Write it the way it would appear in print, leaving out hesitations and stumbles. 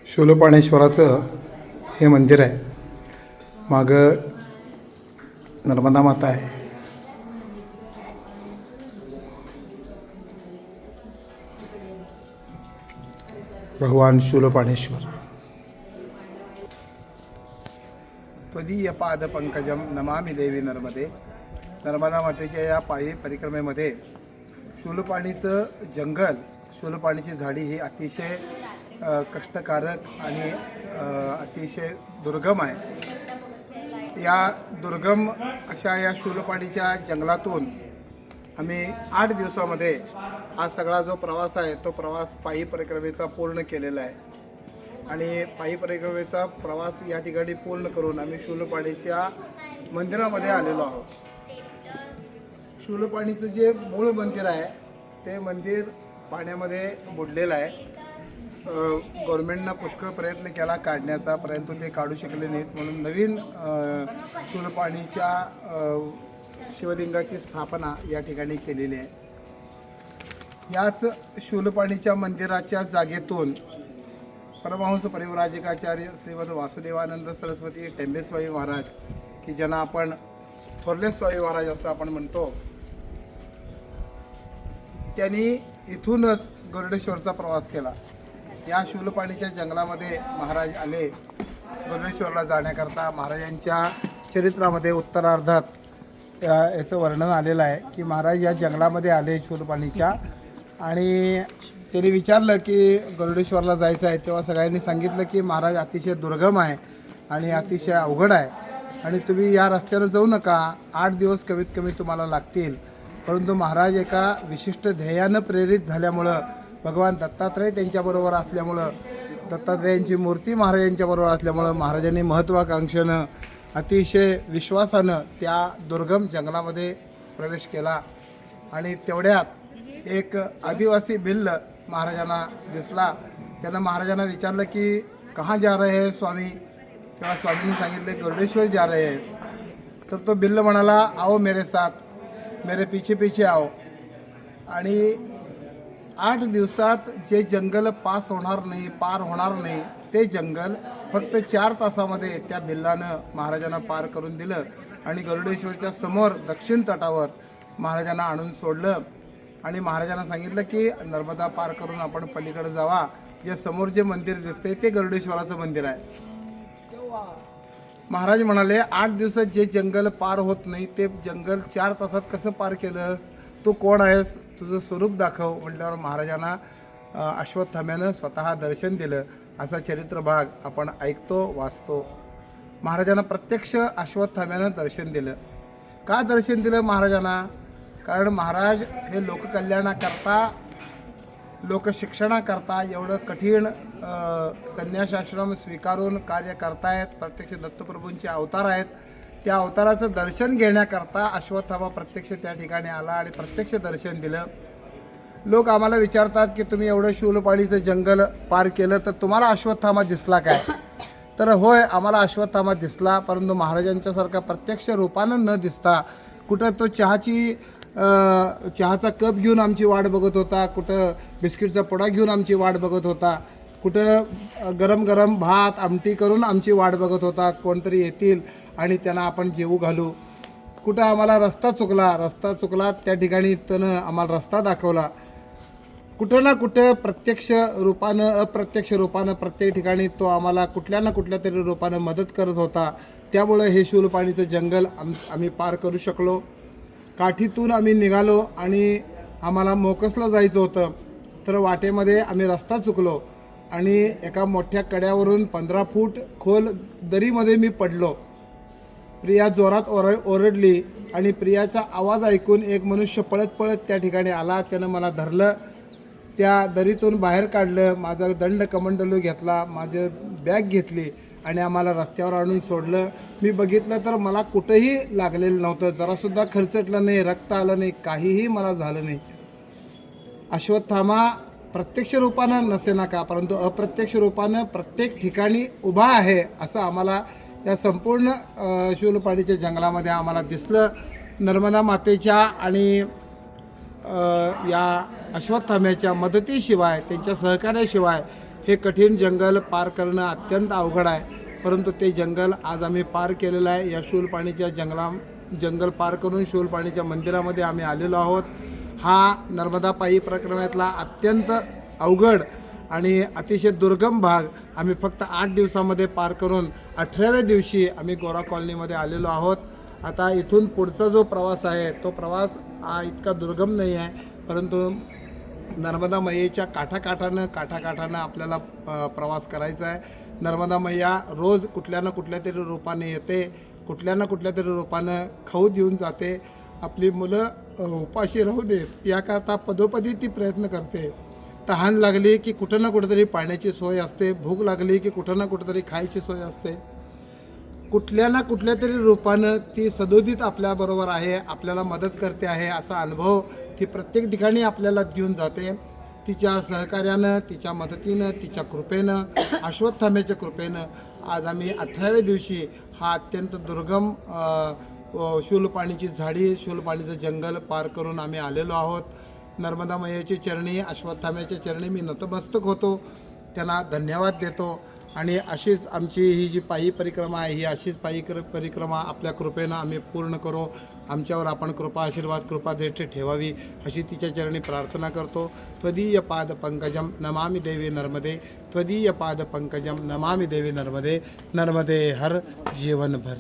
शूलपाणेश्वराचं हे मंदिर आहे. मागं नर्मदा माता आहे. भगवान शूलपाणेश्वर. त्वदीय पादपंकजम नमामि देवी नर्मदे. नर्मदा मातेच्या या पायी परिक्रमेमध्ये शूलपाणीचं जंगल, शूलपाणीची झाडी ही अतिशय कष्टकारक आणि अतिशय दुर्गम आहे. या दुर्गम अशा या शूलपाणीच्या जंगलातून आम्ही 8 दिवसामध्ये हा सगळा जो प्रवास आहे तो प्रवास पायी परिक्रमेचा पूर्ण केलेला आहे. आणि पायी परिक्रमेचा प्रवास या ठिकाणी पूर्ण करून आम्ही शूलपाणीच्या मंदिरामध्ये आलेलो आहोत. शूलपाणीचं जे मूळ मंदिर आहे ते मंदिर पाण्यामध्ये बुडलेलं आहे. गव्हर्नमेंटनं पुष्कळ प्रयत्न केला काढण्याचा, परंतु ते काढू शकले नाहीत. म्हणून नवीन शूलपाणीच्या शिवलिंगाची स्थापना या ठिकाणी केलेली आहे. याच शूलपाणीच्या मंदिराच्या जागेतून परमहंस परिव्राजकाचार्य श्रीमद वासुदेवानंद सरस्वती टेंबेस्वामी महाराज, की ज्यांना आपण थोरले स्वामी महाराज असं आपण म्हणतो, त्यांनी इथूनच गरुडेश्वरचा प्रवास केला. या शूलपाणीच्या जंगलामध्ये महाराज आले गरुडेश्वरला जाण्याकरता. महाराजांच्या चरित्रामध्ये उत्तरार्धात याचं वर्णन आलेलं आहे की महाराज या जंगलामध्ये आले शूलपाणीच्या, आणि त्यांनी विचारलं की गरुडेश्वरला जायचं आहे. तेव्हा सगळ्यांनी सांगितलं की महाराज अतिशय दुर्गम आहे आणि अतिशय अवघड आहे आणि तुम्ही या रस्त्यानं जाऊ नका, 8 दिवस कमीत कमी तुम्हाला लागतील. परंतु महाराज एका विशिष्ट ध्येयानं प्रेरित झाल्यामुळं, भगवान दत्तात्रय त्यांच्याबरोबर असल्यामुळं, दत्तात्रयांची मूर्ती महाराजांच्याबरोबर असल्यामुळं महाराजांनी महत्त्वाकांक्षेनं अतिशय विश्वासानं त्या दुर्गम जंगलामध्ये प्रवेश केला. आणि तेवढ्यात एक आदिवासी भिल्ल महाराजांना दिसला. त्यानं महाराजांना विचारलं की कहाँ जा रहे हैं स्वामी. तेव्हा स्वामींनी सांगितले गरुडेश्वर जा रहे हैं. तर तो भिल्ल म्हणाला, आओ मेरे साथ, मेरे पीछे पीछे आओ. आणि 8 दिवसात जे जंगल पार होणार नाही ते जंगल फक्त 4 तासामध्ये त्या भिल्लानं महाराजांना पार करून दिलं. आणि गरुडेश्वरच्या समोर दक्षिण तटावर महाराजांना आणून सोडलं. आणि महाराजांना सांगितलं की नर्मदा पार करून आपण पलीकडे जावा. जे समोर जे मंदिर दिसते ते गरुडेश्वराचं मंदिर आहे. महाराज म्हणाले, 8 दिवसात जे जंगल पार होत नाही ते जंगल 4 तासात कसं पार केलंस, तू कोण आहेस, तुझं स्वरूप दाखव. म्हटल्यावर महाराजांना अश्वत्थाम्यानं स्वतः दर्शन दिलं. असा चरित्र भाग आपण ऐकतो, वाचतो. महाराजांना प्रत्यक्ष अश्वत्थाम्यानं दर्शन दिलं. का दर्शन दिलं महाराजांना? कारण महाराज हे लोककल्याणाकरता, लोकशिक्षणाकरता एवढं कठीण संन्यासाश्रम स्वीकारून कार्य करतायत. प्रत्यक्ष दत्तप्रभूंचे अवतार आहेत. त्या अवताराचं दर्शन घेण्याकरता अश्वत्थामा प्रत्यक्ष त्या ठिकाणी आला आणि प्रत्यक्ष दर्शन दिलं. लोक आम्हाला विचारतात की तुम्ही एवढं शूलपाणीचं जंगल पार केलं तर तुम्हाला अश्वत्थामा दिसला काय? तर होय, आम्हाला अश्वत्थामा दिसला, परंतु महाराजांच्यासारखा प्रत्यक्ष रूपानं न दिसता कुठं तो चहाचा कप घेऊन आमची वाट बघत होता, कुठं बिस्किटचा पुडा घेऊन आमची वाट बघत होता, कुठं गरम गरम भात आमटी करून आमची वाट बघत होता, कोणतरी येतील आणि त्यांना आपण जेवू घालू. कुठं आम्हाला रस्ता चुकला त्या ठिकाणी त्यानं आम्हाला रस्ता दाखवला. कुठं ना कुठं प्रत्यक्ष रूपानं अप्रत्यक्ष रूपानं प्रत्येक ठिकाणी तो आम्हाला कुठल्या ना कुठल्या तरी रूपानं मदत करत होता. त्यामुळं हे शूलपाणीचं जंगल आम्ही पार करू शकलो. काठीतून आम्ही निघालो आणि आम्हाला मोकसला जायचं होतं, तर वाटेमध्ये आम्ही रस्ता चुकलो आणि एका मोठ्या कड्यावरून 15 फूट खोल दरीमध्ये मी पडलो. प्रिया जोरात ओरडली आणि प्रियाचा आवाज ऐकून एक मनुष्य पळत पळत त्या ठिकाणी आला. त्यानं मला धरलं, त्या दरीतून बाहेर काढलं, माझा दंड कमंडलू घेतला, माझं बॅग घेतली आणि आम्हाला रस्त्यावर आणून सोडलं. मी बघितलं तर मला कुठंही लागलेलं नव्हतं, जरासुद्धा खरचटलं नाही, रक्त आलं नाही, काहीही मला झालं नाही. अश्वत्थामा प्रत्यक्ष रूपानं नसेना का, परंतु अप्रत्यक्ष रूपानं प्रत्येक ठिकाणी उभा आहे असं आम्हाला या संपूर्ण शूलपाणीच्या जंगलामध्ये आम्हाला दिसलं. नर्मदा मातेच्या आणि या अश्वत्थाम्याच्या मदतीशिवाय, त्यांच्या सहकार्याशिवाय हे कठीण जंगल पार करणं अत्यंत अवघड आहे. परंतु ते जंगल आज आम्ही पार केलेलं आहे. या शूलपाणीच्या जंगल पार करून शूलपाणीच्या मंदिरामध्ये आम्ही आलेलो आहोत. हा नर्मदा पायी प्रक्रमेतला अत्यंत अवघड आणि अतिशय दुर्गम भाग आम्ही फक्त 8 दिवसामध्ये पार करून 18व्या दिवशी आम्ही गोरा कॉलनीमध्ये आलेलो आहोत. आता इथून पुढचा जो प्रवास आहे तो प्रवास इतका दुर्गम नाही आहे, परंतु नर्मदा मैयेच्या काठाकाठानं आपल्याला प्रवास करायचा आहे. नर्मदा मैया रोज कुठल्या ना कुठल्या तरी रूपाने येते, कुठल्या ना कुठल्या तरी रूपानं खाऊ देऊन जाते. आपली मुलं उपाशी राहू देत याकरता पदोपदी ती प्रयत्न करते. तहान लागली की कुठं ना कुठंतरी पाण्याची सोय असते, भूक लागली की कुठं ना कुठंतरी खायची सोय असते. कुठल्या ना कुठल्या तरी रूपानं ती सदोदित आपल्याबरोबर आहे, आपल्याला मदत करते आहे असा अनुभव ती प्रत्येक ठिकाणी आपल्याला देऊन जाते. तिच्या सहकार्यानं, तिच्या मदतीनं, तिच्या कृपेनं, अश्वत्थाम्याच्या कृपेनं आज आम्ही 18व्या दिवशी हा अत्यंत दुर्गम शूलपाणीची झाडी, शूलपाणीचं जंगल पार करून आम्ही आलेलो आहोत. नर्मदा मैयाची चरणी, अश्वत्थाम्याच्या चरणी मी नतमस्तक होतो, त्यांना धन्यवाद देतो. आणि अशीच आमची ही जी पायी परिक्रमा आहे, ही अशीच पायी परिक्रमा आपल्या कृपेनं आम्ही पूर्ण करू. आमच्यावर आपण कृपा आशीर्वाद कृपादृष्टी ठेवावी अशी तिच्या चरणी प्रार्थना करतो. त्वदीय पाद पंकजम नमामि देवी नर्मदे, त्वदीय पाद पंकजम नमामि देवी नर्मदे, नर्मदे हर जीवनभर.